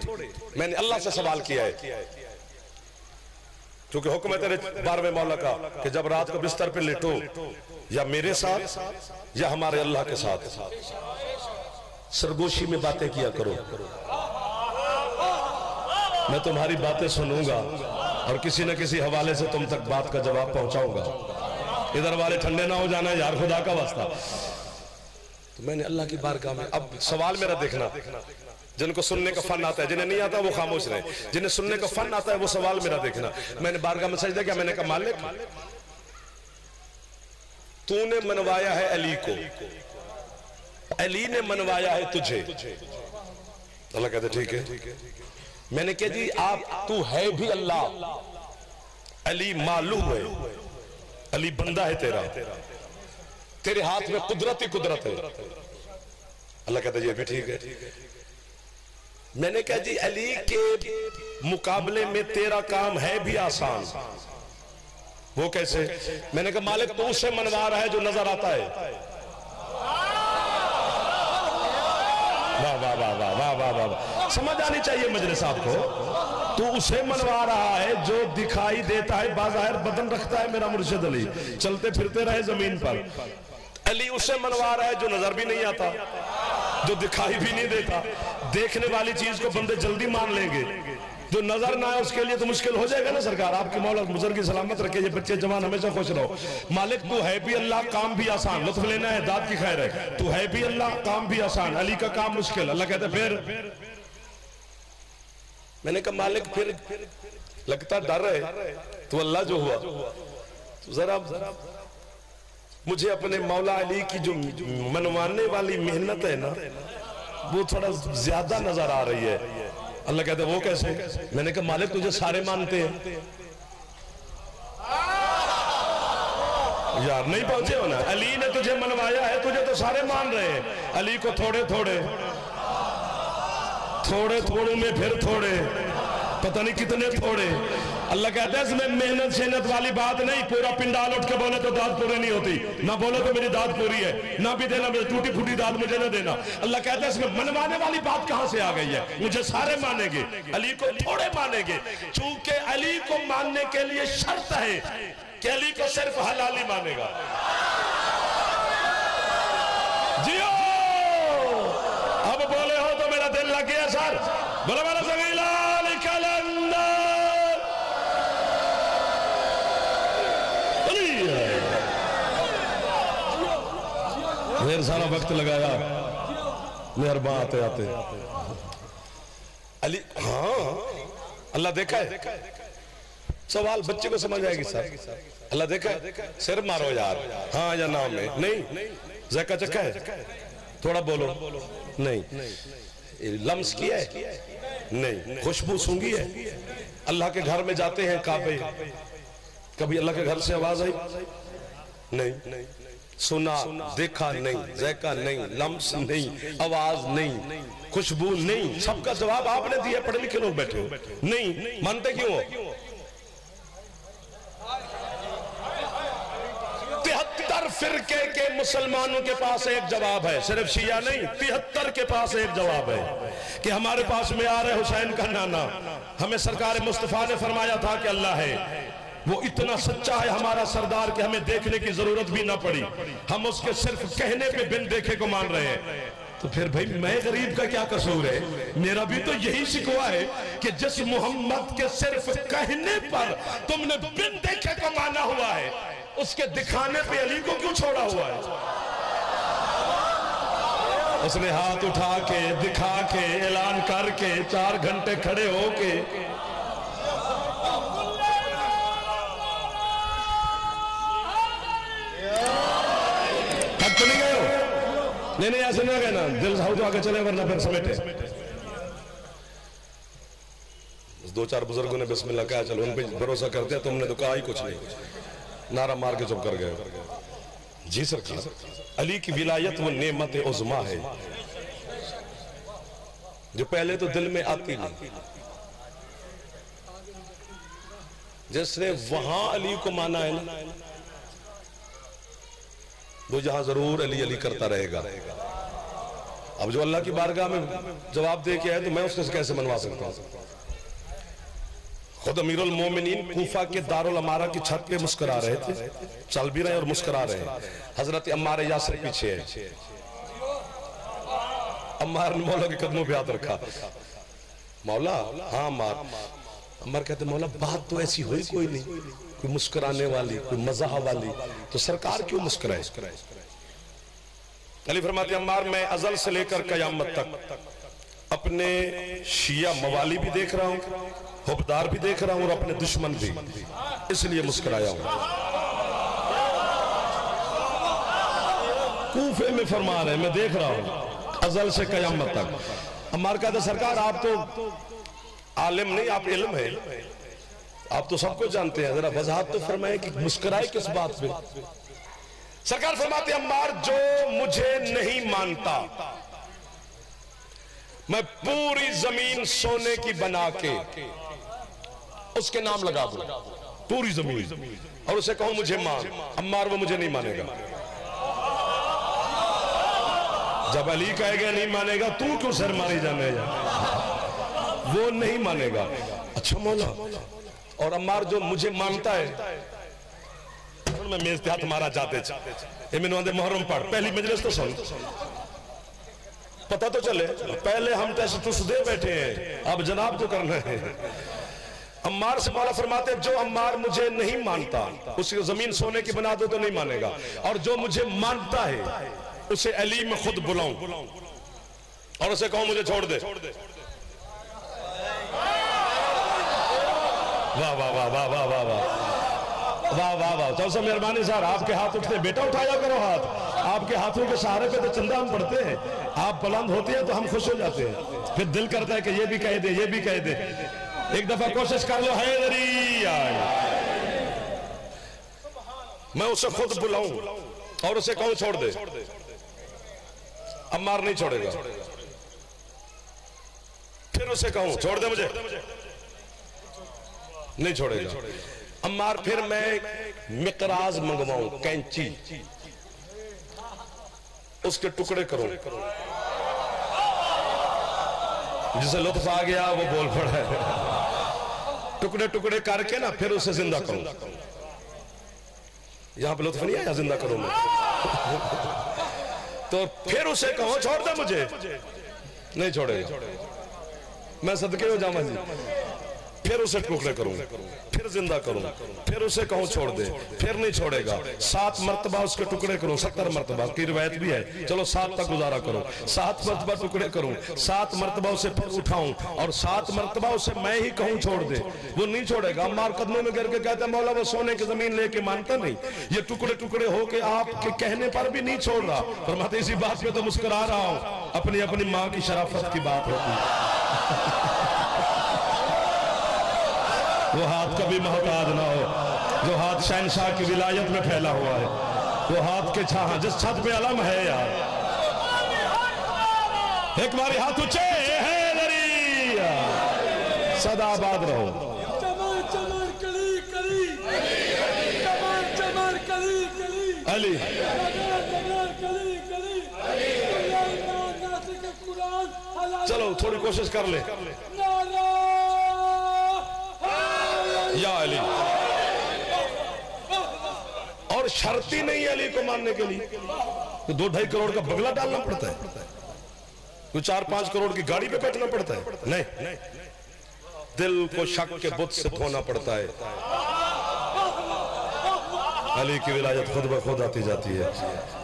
मैंने अल्लाह से सवाल किया है, क्योंकि हुक्म है तेरे 12वें मौला का कि जब रात को बिस्तर पे लेटो, या मेरे साथ या हमारे अल्लाह के साथ सरगोशी में बातें किया करो। मैं तुम्हारी बातें सुनूंगा और किसी न किसी हवाले से तुम तक बात का जवाब पहुंचाऊंगा। इधर वाले ठंडे ना हो जाना यार, खुदा का वास्ता। तो मैंने अल्लाह की बारगाह में, अब सवाल मेरा देखना, जिनको सुनने का फन आता है, जिन्हें नहीं आता वो खामोश रहे, जिन्हें सुनने का फन आता है वो सवाल मेरा देखना। मैंने बारगाह में सजदा किया, मैंने कहा मालिक तूने मनवाया है अली को, अली ने मनवाया है तुझे। अल्लाह कहते ठीक है। मैंने कहा जी आप, तू है भी अल्लाह, अली मालूम है, अली बंदा है तेरा, तेरे हाथ में कुदरत ही कुदरत है। अल्लाह कहता ये भी ठीक है। मैंने कहा जी अली के मुकाबले में तेरा काम है भी आसान। वो कैसे? मैंने कहा मालिक तू उससे मनवा रहा है जो नजर आता है। वाह वाह वाह वाह वाह वाह वाह वाह, समझ आनी चाहिए मजलिस आपको। तू उसे मनवा रहा है जो दिखाई देता है, बाज़ाहिर बदन रखता है मेरा मुर्शिद अली, चलते फिरते रहे जमीन पर। अली उसे मनवा रहा है जो नजर भी नहीं आता, जो दिखाई भी नहीं देता। देखने वाली चीज को बंदे जल्दी मान लेंगे, जो नजर ना आए उसके लिए तो मुश्किल हो जाएगा ना। सरकार आपकी मौला बुजुर्ग की सलामत रखे, ये बच्चे जवान हमेशा खुश रहो। मालिक तू है भी अल्लाह, काम भी आसान, लुत्फ लेना है दाद की खैर है। तू है भी अल्लाह, काम भी आसान, अली का काम मुश्किल। अल्लाह कहते फिर मैंने कहा मालिक फिर लगता डर है तो अल्लाह जो हुआ, तो जरा मुझे अपने मौला अली की जो मनवाने वाली मेहनत है ना, वो थोड़ा ज्यादा नजर आ रही है। अल्लाह कहते वो कैसे? मैंने कहा मालिक तुझे सारे मानते हैं यार, नहीं पहुंचे हो ना। अली ने तुझे मनवाया है, तुझे तो सारे मान रहे हैं। अली को थोड़े थोड़े थोड़े थोड़े में फिर थोड़े, पता नहीं कितने थोड़े। अल्लाह कहता है इसमें मेहनत शेहनत वाली बात नहीं। पूरा पिंडाल उठ के बोले तो दाद पूरी नहीं होती, ना बोलो तो मेरी दाद पूरी है, ना भी देना मेरी टूटी फूटी दाद मुझे ना देना। अल्लाह कहता है इसमें मनवाने वाली बात कहां से आ गई है? मुझे सारे मानेंगे, अली को थोड़े मानेंगे। चूंकि अली को मानने के लिए शर्त है कि अली को सिर्फ हलाली मानेगा। जियो अब बोले हो तो मेरा दिल लग गया सर। बोला मेरा सगीला ढेर सारा वक्त लगाया मेहरबान आते आते अली। हाँ अल्लाह देखा है, सवाल बच्चे को समझ आएगी सर। अल्लाह देखा है, सिर मारो यार हाँ या नाम में नहीं, ज़का चक्का है। थोड़ा बोलो, नहीं। लम्स किया है? नहीं। खुशबू सूंघी है? अल्लाह के घर में जाते हैं काबे, कभी अल्लाह के घर से आवाज आई? नहीं। सुना, देखा नहीं, ज़ायका नहीं, लम्स नहीं, आवाज नहीं, खुशबू नहीं। सबका जवाब आपने दिया, पढ़े लिखे लोग बैठे हो। नहीं मानते क्यों हो? 73 फिरके के मुसलमानों के पास एक जवाब है, सिर्फ शिया नहीं, 73 के पास एक जवाब है कि हमारे पास में आ रहे हुसैन का नाना। हमें सरकार मुस्तफा ने फरमाया था कि अल्लाह है, वो इतना सच्चा है हमारा सरदार कि हमें देखने की जरूरत भी ना पड़ी, हम उसके सिर्फ कहने पे बिन देखे को मान रहे हैं। तो फिर भाई मैं गरीब का क्या कसूर है? मेरा भी तो यही शिकवा है कि जिस मोहम्मद के सिर्फ कहने पर तुमने बिन देखे को माना हुआ है, उसके दिखाने पे अली को क्यों छोड़ा हुआ है? उसने हाथ उठा के, दिखा के, ऐलान करके, 4 घंटे खड़े होके, तो नहीं गए हो? नहीं ऐसे नहीं गए ना, दिल साहू तो आगे चले वरना फिर समेटे। 2-4 बुजुर्गों ने बिस्मिल्लाह कहा, चलो उन पे भरोसा करते हैं, तुमने तो कहा ही कुछ नहीं, नारा मार के चुप कर गए। जी सरकार, अली की विलायत वो नेमत उज़्मा है जो पहले तो दिल में आती नहीं। जिसने वहां अली को माना है ना, वो जहां जरूर अली अली करता रहेगा। अब जो अल्लाह की बारगाह में जवाब दे के आए तो मैं उसको कैसे मनवा सकता हूं? खुद अमीरुल मोमिनीन कूफा के दारुल अमारा की छत पे मुस्कुरा रहे थे, चल भी रहे और मुस्कुरा रहे हैं। हजरत अम्मार यासिर पीछे है, अम्मार ने मौला के कदमों पे हाथ रखा। मौला, हाँ अम्मार। अम्मार कहते मौला बात तो ऐसी हुई कोई नहीं, कोई मुस्कुराने वाली, कोई मज़ाह वाली, तो सरकार क्यों मुस्कुराए? अली फरमाते अम्मार, मैं अज़ल से लेकर क़यामत तक अपने शिया मवाली भी देख रहा हूं, हुबदार भी देख रहा हूं और अपने दुश्मन भी, इसलिए मुस्कुराया हूं। कूफे में फरमा रहे, मैं देख रहा हूं अज़ल से क़यामत तक। अम्मार कहते सरकार आप तो आलिम नहीं, आप इल्म है, आप तो सबको जानते हैं, जरा वजाहत तो फरमाए कि मुस्कुराए किस बात पे? सरकार फरमाते अम्मार, जो मुझे नहीं मानता मैं पूरी जमीन सोने की बना के उसके नाम लगा दूं, पूरी जमीन, और उसे कहूं मुझे मान। अम्मार वो मुझे नहीं मानेगा। जब अली कहेगा नहीं मानेगा, तू क्यों सर मारी जाने जा? वो नहीं मानेगा। अच्छा मौला, और अम्मार जो मुझे मानता है, मैं मेज ते हाथ मारा जाते मैंने आंदे मुहर्रम पढ़, पहली मजलिस तो सुन, पता तो चले। पहले हम टेस्ट टूस दे बैठे हैं, अब जनाब तो करना है। अम्मार से मौला फरमाते जो अम्मार मुझे नहीं मानता उसकी जमीन सोने की बना दो तो नहीं मानेगा, और जो मुझे मानता है उसे अली में खुद बुलाऊं और उसे कहूं मुझे छोड़ दे। वाह वाह वाह वाह वाह वाह वाह वाह वाह वाह। चौसा मेहरबानी सर, आपके हाथ उठते, बेटा उठाया करो हाथ, आपके हाथों के सहारे पे तो चंदा हम पढ़ते हैं, आप बुलंद होते हैं तो हम खुश हो जाते हैं, फिर दिल करता है कि ये भी कह दे, ये भी कह दे। एक दफा कोशिश कर लो, हैदरी मैं उसे खुद बुलाऊं और उसे कहूं छोड़ दे। अम्मार नहीं छोड़ेगा। फिर उसे कहूं छोड़ दे मुझे, नहीं छोड़ेगा। अम्मार फिर मैं मिकराज मंगवाऊं, कैंची, उसके टुकड़े करूं, जिसे लुत्फ आ गया वो बोल पड़ा है, टुकड़े टुकड़े करके ना फिर उसे जिंदा करूं। यहां पे लुत्फ नहीं आया, जिंदा करूं मैं। तो फिर उसे कहो छोड़ दे मुझे, नहीं छोड़ेगा। मैं सदके हो जाऊं जी, फिर उसे टुकड़े करूं, फिर जिंदा करूं, फिर उसे कहूं छोड़ दे, फिर नहीं छोड़ेगा। 7 मरतबा उसके टुकड़े करूं, 70 मरतबा की रिवायत भी है, चलो 7 तक गुजारा करूं। 7 मरतबा टुकड़े करूं, 7 मरतबा उसे फिर उठाऊं और 7 मरतबा उसे मैं ही कहूं छोड़ दे, वो नहीं छोड़ेगा। अम्मार कदमों में गिर के कहता है मौला वो सोने की जमीन लेके मानता नहीं, ये टुकड़े टुकड़े होके आपके कहने पर भी नहीं छोड़ रहा। फरमाते इसी बात पे तो मुस्कुरा रहा हूं, अपनी अपनी माँ की शराफत की बात होती है। वो हाथ कभी मोहताज ना हो, जो हाथ शहनशाह की विलायत में फैला हुआ है, वो हाथ के छाह जिस छत पे अलम है यार। एक बारी हाथ ऊंचे है दरिया, सदा आबाद रहो। चमर चमर कली कली, चमर चमर कली कली, अली नगर नगर कली कली, कुरान। चलो थोड़ी कोशिश कर ले। या अली, और शर्त ही नहीं है अली को मानने के लिए तो 2-2.5 करोड़ का बंगला डालना पड़ता है, तो 4-5 करोड़ की गाड़ी पे बैठना पड़ता है। नहीं, दिल को शक के बुत से धोना पड़ता है। अली की विलायत खुद ब खुद आती जाती है।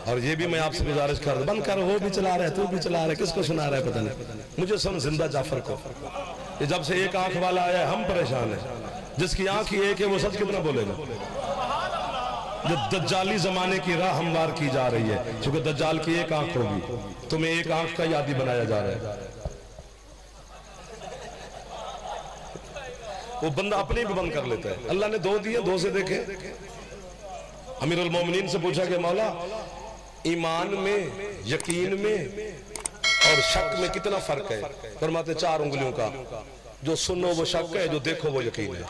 और ये भी मैं आपसे गुजारिश कर दूं, बंद कर, वो भी चला रहा है, तू भी चला रहा है, किसको सुना रहा है पता नहीं, मुझे सुन जिंदा जाफर को। ये जब से एक आंख वाला आया हम परेशान है, जिसकी आंख ही एक है वो सच कितना बोलेगा। जो दज्जाली जमाने की राह हमवार की जा रही है, क्योंकि दज्जाल की एक आंख होगी, तुम्हें एक आंख का यादी बनाया जा रहा है। वो बंदा अपने भी बंद कर लेता है। अल्लाह ने 2 दिए, 2 से देखे। अमीरुल मोमिनीन से पूछा कि मौला ईमान में, यकीन में और शक में कितना फर्क है? फरमाते 4 उंगलियों का, जो सुनो वो शक है, जो देखो वो यकीन है।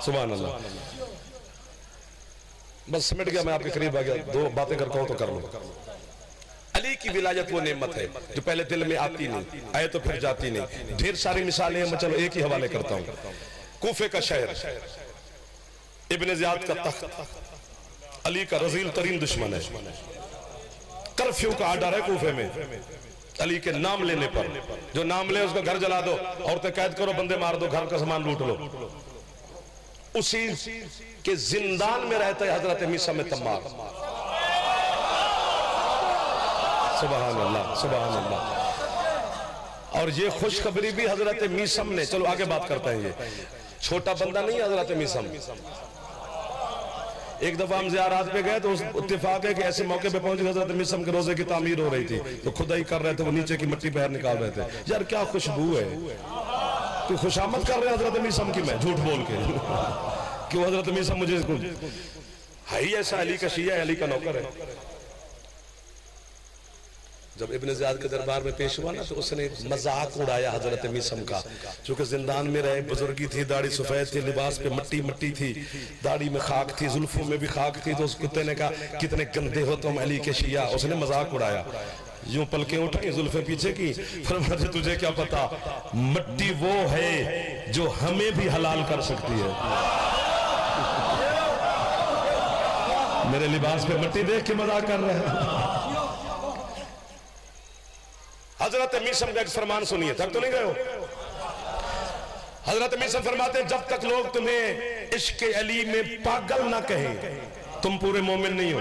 सुभान अल्लाह। बस सिमट गया, मैं आपके करीब आ गया। 2 बातें करता हूं तो कर लो। अली की विलायत वो नेमत है जो पहले दिल में आती नहीं, आए तो फिर जाती नहीं। ढेर सारी मिसालें हैं, मैं चलो एक ही हवाले करता हूं। कूफे का शहर, इब्ने ज़ियाद का तख्त अली का रजील तरीन दुश्मन है। कर्फ्यू का आर्डर है कूफे में, अली के नाम लेने पर जो नाम ले उसका घर जला दो, औरतें कैद करो, बंदे मार दो, घर का सामान लूट लो। उसी के जिंदान में रहता है हजरत मीसा में तम्मार। सुभान अल्लाह, सुभान अल्लाह। और ये खुशखबरी भी हजरत मीसम ने, चलो आगे बात करते हैं। ये छोटा बंदा नहीं हजरत मीसम। एक दफा हम ज़ियारत पे गए तो उस इत्तेफाक है कि ऐसे मौके पे पहुंच गए, हजरत मीसम के रोजे की तामीर हो रही थी, तो खुदाई कर रहे थे, वो नीचे की मिट्टी बाहर निकाल रहे थे। यार क्या खुशबू है, तो खुशामद कर रहे हैं हजरत मीसम की, मैं झूठ बोल के कि वो हजरत मीसम मुझे है ही ऐसा, अली का शिया है, अली का नौकर है। जब इब्ने ज़ियाद के दरबार में पेश हुआ ना, तो उसने मजाक उड़ाया हजरत मीसम का, चूंकि जिंदान में रहे, बुजुर्गी थी, दाढ़ी सफेद थी, लिबास पे मट्टी मट्टी थी, दाढ़ी में खाक थी, जुल्फों में भी खाक थी। तो उस कुत्ते ने कहा कितने गंदे हो तुम अली के शिया। उसने मजाक उड़ाया, यूं पलकें उठाई, जुल्फे पीछे की, फरमाते तुझे क्या पता, मट्टी वो है जो हमें भी हलाल कर सकती है। मेरे लिबास पे मट्टी देख के मजाक कर रहे हैं। हजरत मीसम का एक फरमान सुनिए, थक तो नहीं गए हो। हजरत मीसम फरमाते जब तक लोग तुम्हें इश्क अली में पागल ना कहें, तुम पूरे मोमिन नहीं हो।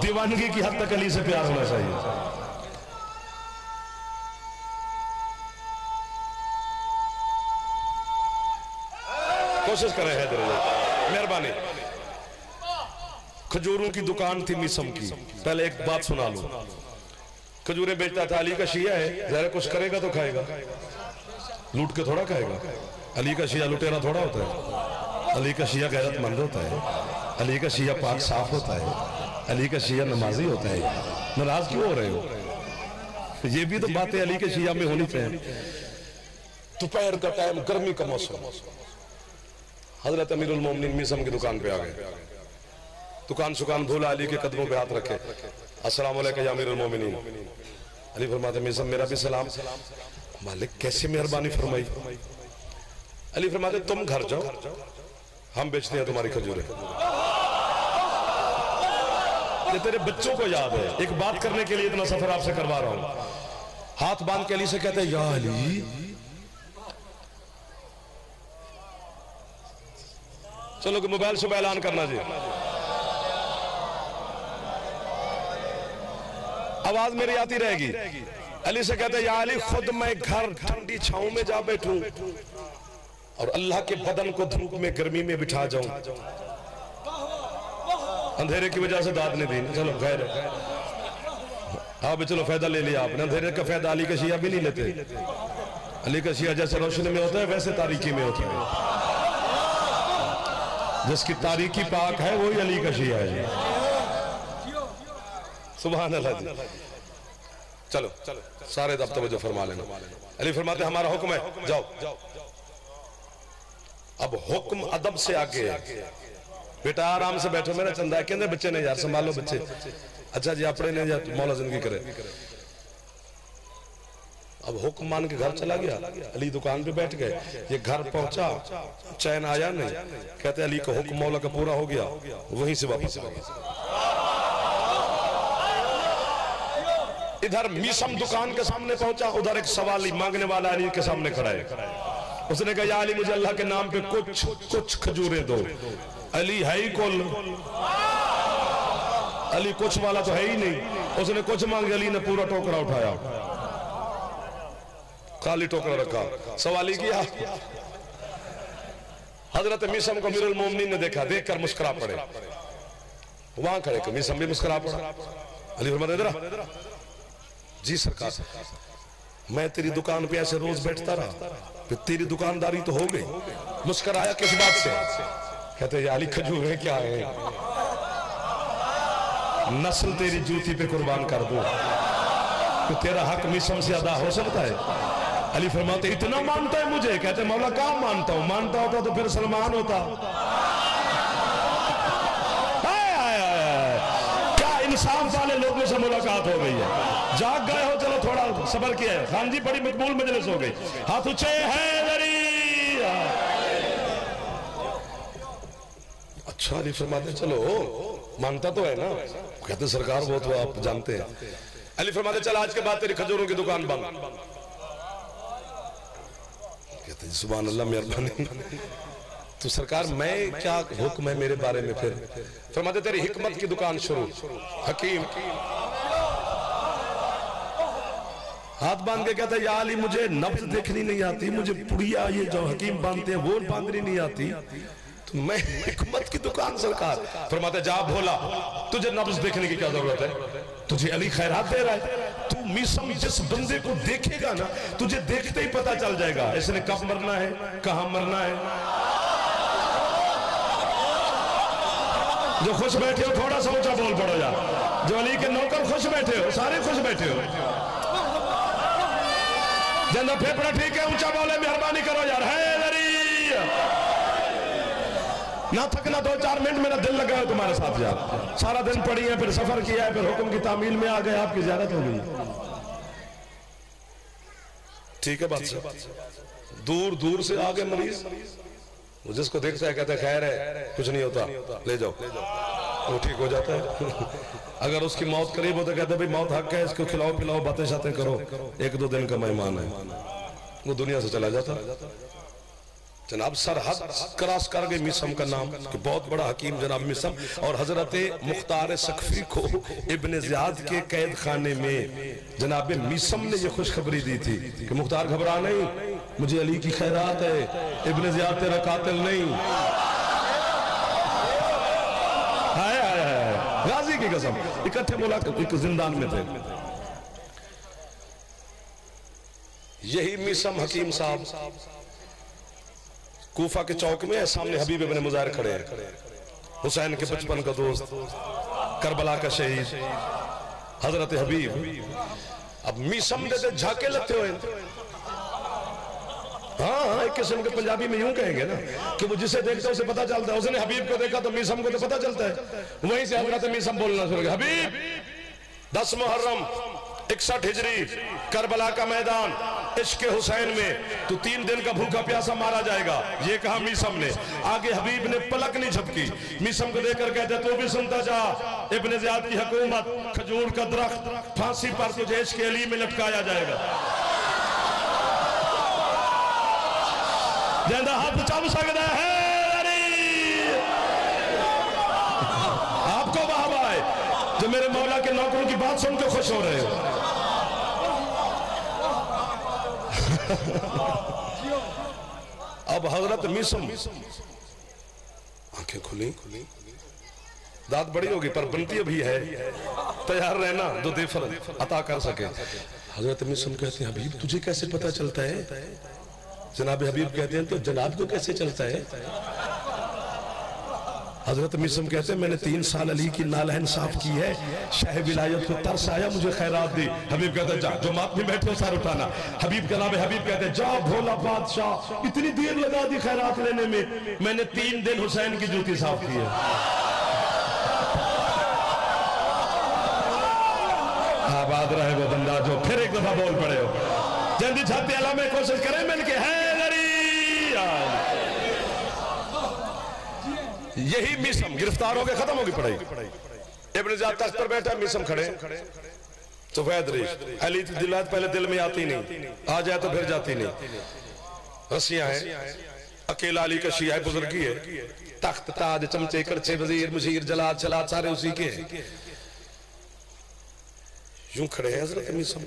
दीवानगी की हद तक अली से प्यार होना चाहिए। कोशिश करें हैदर, मेहरबानी। खजूरों की दुकान थी मीसम की। पहले एक बात सुना लो, खजूरें बेचता था, अली का शिया है, जरा कुछ करेगा तो खाएगा, लूट के थोड़ा खाएगा। अली का शिया लुटेरा थोड़ा होता है, अली का शिया गैरतमंद होता है, अली का शिया पाक साफ होता है, अली का शिया नमाजी होता है। नाराज क्यों हो रहे हो? ये भी तो बातें अली के शिया में होनी चाहिए। दोपहर का टाइम, गर्मी का मौसम, हजरत अमीरुल मोमिनीन मीसम की दुकान पे आ गए। दुकान सुकान भूला, अली के कदमों पे हाथ रखे, अस्सलाम वालेकुम या अमीरुल मोमिनीन। अली फरमाते मीसम मेरा भी सलाम। मालिक कैसी मेहरबानी फरमाई। अली फरमाते तुम घर जाओ, हम बेचते हैं तुम्हारी खजूरें। कि तेरे बच्चों को याद है। एक बात करने के लिए इतना सफर आपसे करवा रहा हूं। हाथ बांध के अली से कहते हैं, या अली, चलो कि मोबाइल सुबह ऐलान करना जी। आवाज मेरी आती रहेगी। अली से कहते हैं, या अली, खुद मैं घर ठंडी छांव में जा बैठूं और अल्लाह के बदन को धूप में गर्मी में बिठा जाऊं। अंधेरे की वजह से दाद नहीं दी, चलो खैर, हाँ भी चलो फायदा ले लिया आपने। अंधेरे का फायदा अली का शिया भी नहीं लेते। अली का शिया जैसे रोशनी में होता है वैसे तारीकी में होता है। जिसकी तारीकी पाक है वही अली का शिया है। सुभान अल्लाह जी। चलो सारे दब तवज्जो फरमा लेना। अली फरमाते हमारा हुक्म है, जाओ। अब हुक्म अदब से आगे है। बेटा आराम से बैठो, मेरा चंदा है। कहते बच्चे ने यार संभालो बच्चे। अच्छा जी अपने ने यार मौला जिंदगी करे। अब हुक्म मान के घर चला गया। अली दुकान पे बैठ गए। ये घर पहुंचा, चैन आया नहीं। कहते अली का हुक्म मौला का पूरा हो गया, वहीं से वापस आ गया। इधर मीसम दुकान के सामने पहुंचा, उधर एक सवाली मांगने वाला अली के सामने खड़ा है। उसने कहा, या अली, मुझे अल्लाह के नाम पे कुछ खजूरें दो। अली है ही कुल, अली कुछ वाला तो है ही नहीं। उसने कुछ मांगे, अली ने पूरा टोकरा उठाया, खाली टोकरा रखा। सवाली किया। हजरत मीसम को अमीरुल मोमिनीन ने देखा, देखकर मुस्कुरा पड़े। वहां खड़े को मीसम भी मुस्कुरा पड़ा। अली फरमाते, इधर जी सरकार, मैं तेरी दुकान पे ऐसे रोज बैठता रहा, फिर तेरी दुकानदारी तो हो गई। मुस्कुराया किस बात से? कहते हैं, अली खजूर है क्या है, नस्ल तेरी जूती पे कुर्बान कर दो, तो तेरा हक मीसम से अदा हो सकता है। अली फरमाते, इतना मानता है मुझे? कहते मौला कहाँ मानता हूं, मानता होता तो फिर सलमान होता। क्या इंसाफ वाले लोगों से मुलाकात हो गई है। जाग गए हो, चलो थोड़ा सबर किया है। खान जी बड़ी मकबूल मजलिस हो गई। हाथ ऊंचे हैं। अच्छा अली फरमाते, चलो मानता तो है ना? कहते सरकार वो तो आप जानते हैं। अली फरमाते, चल आज के बाद तेरी खजूरों की दुकान बंद। कहते सुभान अल्लाह, मेहरबानी। तो सरकार मैं क्या हुक्म है मेरे बारे में? फिर फरमाते, तेरी हिकमत की दुकान शुरू। हकीम हाथ बांध के कहता है, या अली, मुझे नब्ज देखनी नहीं आती, मुझे पुड़िया ये जो हकीम बांधते हैं वो बांधनी नहीं आती, तो मैं हिकमत की दुकान सरकार। फरमाते, जा भोला, तुझे नब्ज देखने की क्या जरूरत है? तुझे अली खैरात दे रहा है। तू मीसम जिस बंदे को देखेगा ना, तुझे देखते ही पता चल जाएगा इसने कब मरना है, कहां मरना है। जो खुश बैठे हो थोड़ा सा ऊंचा बोल पड़ो यार। जो अली के नौकर खुश बैठे हो, सारे खुश बैठे हो। जंदा फेफड़ा ठीक है, ऊंचा बोले, मेहरबानी करो यार। है ना थकना, 2-4 मिनट मेरा दिल लगा है तुम्हारे साथ यार। सारा दिन पढ़ी है, फिर सफर किया है, फिर हुक्म की तामील में आ गए, आपकी ज़ियारत हो गई। ठीक है बात से दूर दूर से आ गए मरीज, जिसको देखता है कहता है खैर है, कुछ नहीं होता, ले जाओ, वो ठीक हो जाता है। अगर उसकी मौत करीब हो तो कहते भाई मौत हक है, इसको खिलाओ पिलाओ, बातें शातें करो, 1-2 दिन का मेहमान है, वो दुनिया से चला जाता। जनाब सरहद क्रॉस कर गए मीसम का नाम, कि बहुत बड़ा हकीम जनाब मीसम। और हजरत मुख्तार सकफी को इब्ने ज़ियाद के कैद खाने में जनाब मीसम ने यह खुशखबरी दी थी कि मुख्तार घबरा नहीं, मुझे अली की खैरात है, इब्ने ज़ियाद तेरा कातिल नहीं। हाय हाय हाय, गाजी की कसम, इकट्ठे मुलाकात एक जिंदान में थे। यही मीसम हकीम साहब कूफा के चौक में सामने हबीब इब्ने मुज़ाहिर खड़े हैं, हुसैन के बचपन का दोस्त, करबला का शहीद हजरत हबीब। अब मीसम दे झाके लगते हुए, हाँ एक किस्म के पंजाबी में यूं कहेंगे ना कि वो जिसे देखता है उसे पता चलता है। उसने हबीब को देखा तो मीसम को तो पता चलता है। वहीं से हजरत मीसम बोलना शुरू किया, हबीब 10 मुहर्रम 61 हिजरी करबला का मैदान इश्क हुसैन में तू 3 दिन का भूखा प्यासा मारा जाएगा, ये कहा मीसम ने। आगे हबीब ने पलक नहीं झपकी, मीसम को देखकर कहते तू भी सुनता जा, इब्ने ज़ियाद की हुकूमत, खजूर का दरख्त, फांसी पर तुझे इश्क अली में लटकाया जाएगा। जिंदा हाथ चम सकता है आपको वाहवा है जो मेरे मौला के नौकरों की बात सुनकर खुश हो रहे हो। अब हजरत मीसम आंखें खुली, दांत बड़ी होगी पर बनती भी है, तैयार रहना दो देफर अता कर सके। हजरत मीसम कहते हैं हबीब तुझे कैसे पता चलता है? जनाब हबीब कहते हैं तो जनाब को कैसे चलता है? हजरत मीसम कहते हैं मैंने 3 साल अली की नालहन साफ की है, शाह विलायत को तरस आया, मुझे खैरात दी। हबीब कहते हैं जा, जो मात में बैठे हो सर उठाना। हबीब का नाम है, हबीब कहते हैं जा भोला बादशाह, इतनी देर लगा दी खैरात लेने में, मैंने 3 दिन हुसैन की जूती साफ की है। आबाद रहे वो बंदा जो फिर एक दफा बोल पड़े हो। जल्दी छाती अला में कोशिश करें मिलके है। यही मीसम गिरफ्तार हो गए, खत्म होगी पढ़ाई। इब्ने ज़ियाद तख्त पर बैठा, मीसम खड़े, सफेद रेश अली दिलात पहले दिल में आती नहीं, आ जाए तो फिर जाती नहीं। रस्सियां हैं, अकेला अली का शिया बुजुर्गी है, तख्त ताज चमचे करछे वजीर मुशीर जलाद छलाद सारे उसी के हैं। यूं खड़े हैं हजरत मीसम।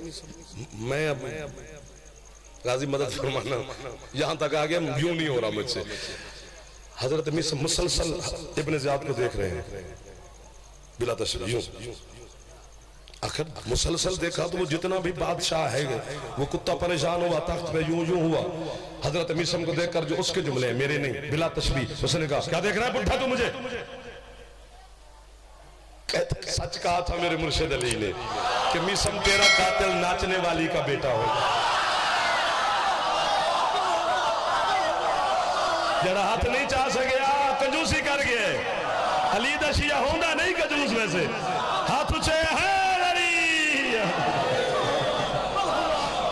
मैं अब गाजी मदद फरमाना, यहां तक आ गया, यूं नहीं हो रहा मुझसे। हजरत मीसम मुसलसल इब्ने ज़ियाद को देख रहे हैं बिला तशरीह। आखिर मुसलसल देखा तो वो जितना भी बादशाह है वो कुत्ता परेशान हुआ, तख्त पे यूं यूं हुआ। हजरत मीसम को देखकर जो उसके जुमले हैं मेरे नहीं, बिला तशबीह, उसने कहा क्या देख रहा है बुढ़ा तू मुझे? सच कहा था मेरे मुर्शिद अली ने कि मीसम तेरा कातिल नाचने वाली का बेटा हो। जरा हाथ नहीं चाह सके, कंजूसी कर गए। अली दा शिया होंदा नहीं कंजूस, वैसे हाथ उचे है।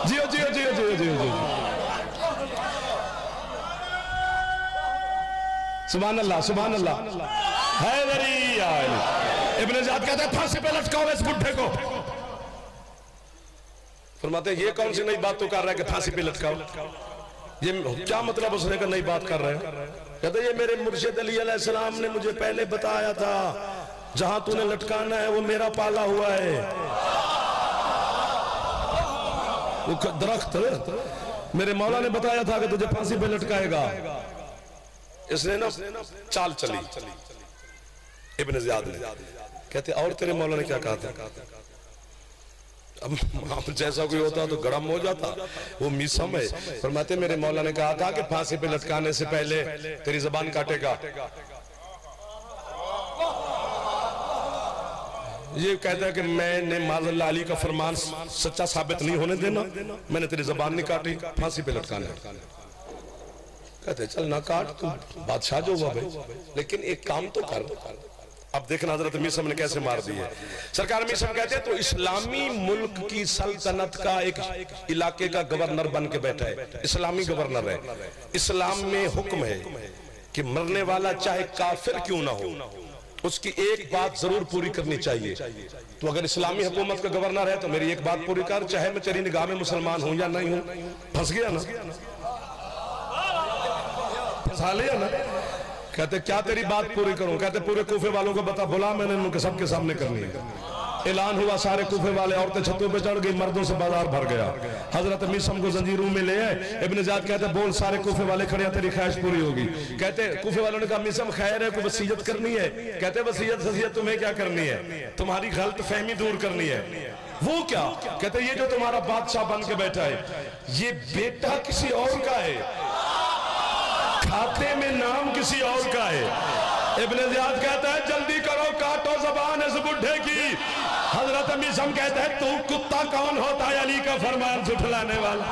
जियो जियो जियो जियो जियो जियो, सुभान अल्लाह सुभान अल्लाह। हैदरी इब्ने ज़ियाद कहता है फांसी पे लटकाओ इस बुढ़े को। फरमाते ये कौन सी नई बात तो कर रहा है कि फांसी पे लटकाओ? ये क्या मतलब उसने का नई बात कर रहे हैं? कहते ये मेरे मुर्शिद अली अलैहिस्सलाम ने मुझे पहले बताया था, जहां तूने लटकाना है वो मेरा पाला हुआ है। वो दरख्त मेरे मौला ने बताया था कि तुझे फांसी पे लटकाएगा। इसने ना चाल चली इब्ने ज़ियाद ने। कहते और तेरे मौला ने क्या कहा था? अब जैसा कोई होता तो गरम हो जाता, वो मीसम है। फरमाते मेरे मौला ने कहा था कि फांसी पे लटकाने से पहले तेरी जबान काटेगा। ये कहता है कि मैंने माज़अल्लाह अली का फरमान सच्चा साबित नहीं होने देना, मैंने तेरी जबान नहीं काटी, फांसी पे लटकाना। कहते चल ना काट, तू बादशाह जो हुआ भाई, लेकिन एक काम तो कर। अब देखना हजरत मीसम ने कैसे मार दी है। सरकार मीसम कहते हैं तो इस्लामी मुल्क की सल्तनत का एक इलाके का गवर्नर बन के बैठा है, इस्लामी गवर्नर है। इस्लाम में हुक्म है कि मरने वाला चाहे काफिर क्यों ना हो, उसकी एक बात जरूर पूरी करनी चाहिए। तो अगर इस्लामी हुकूमत का गवर्नर है तो मेरी एक बात पूरी कर, चाहे मैं तेरी निगाह में मुसलमान हूं या नहीं हूं। फंस गया ना, फंसा लिया ना। कहते क्या तेरी बात पूरी करूं? कहते पूरे कूफे वालों को बता, बुला, मैंने उनके सबके सामने करनी है। ऐलान हुआ, सारे कूफे वाले औरतें छतों पे चढ़ गई, मर्दों से बाजार भर गया। हजरत मीसम को जंजीरों में ले आए। इब्ने ज़ियाद कहते बोल, सारे कूफे वाले खड़े हैं, तेरी ख्वाहिश पूरी होगी। कहते कूफे वालों ने कहा मीसम खैर है, कोई वसीयत करनी है? कहते वसीयत तुम्हें क्या करनी है? तुम्हारी गलत फहमी दूर करनी है। वो क्या? कहते ये जो तुम्हारा बादशाह बन के बैठा है, ये बेटा किसी और का है, खाते में नाम किसी और का है। इब्ने ज़ियाद कहता है जल्दी करो, काटो जबान इस बुढ़े की। हजरत मीसम कहता है तू कुत्ता कौन होता है अली का फरमान झुठलाने वाला?